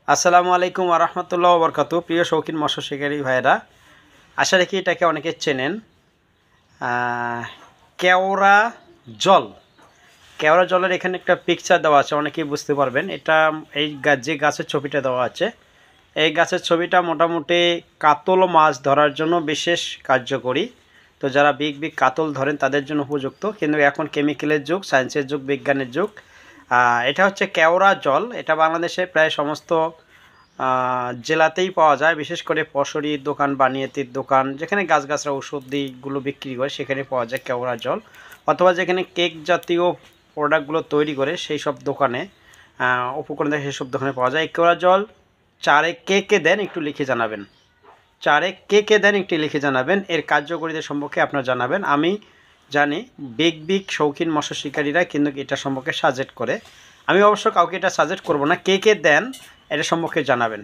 আসসালামু আলাইকুম ওয়া রাহমাতুল্লাহি ওয়া বারাকাতুহু। প্রিয় শৌখিন মৎস্য শিকারী ভাইয়েরা, আশা রাখি এটাকে অনেকে চেনেন। কেওড়া জল, কেওড়া জলের এখানে একটা পিকচার দেওয়া আছে, অনেকেই বুঝতে পারবেন। এটা এই যে গাছের ছবিটা দেওয়া আছে, এই গাছের ছবিটা মোটামুটি কাতল মাছ ধরার জন্য বিশেষ কার্যকরী। তো যারা বিগ কাতল ধরেন তাদের জন্য উপযুক্ত, কিন্তু এখন কেমিক্যালের যুগ, সায়েন্সের যুগ, বিজ্ঞানের যুগ। এটা হচ্ছে কেওড়া জল। এটা বাংলাদেশে প্রায় সমস্ত জেলাতেই পাওয়া যায়, বিশেষ করে পশরির দোকান, বানিয়াতির দোকান, যেখানে গাছগাছরা ঔষধিগুলো বিক্রি করে সেখানে পাওয়া যায় কেওড়া জল। অথবা যেখানে কেক জাতীয় প্রোডাক্টগুলো তৈরি করে সেই সব দোকানে, উপকরণ থাকে সেসব দোকানে পাওয়া যায়। এই কেওড়া জল চারে কে কে দেন একটু লিখে জানাবেন। চারে কে কে দেন একটু লিখে জানাবেন। এর কার্যকারিতা সম্পর্কে আপনারা জানাবেন। আমি জানি বিগ শৌখিন মৎস্য শিকারীরা কিন্তু এটা সম্পর্কে সাজেস্ট করে। আমি অবশ্য কাউকে এটা সাজেস্ট করব না। কে কে দেন এটা সম্পর্কে জানাবেন।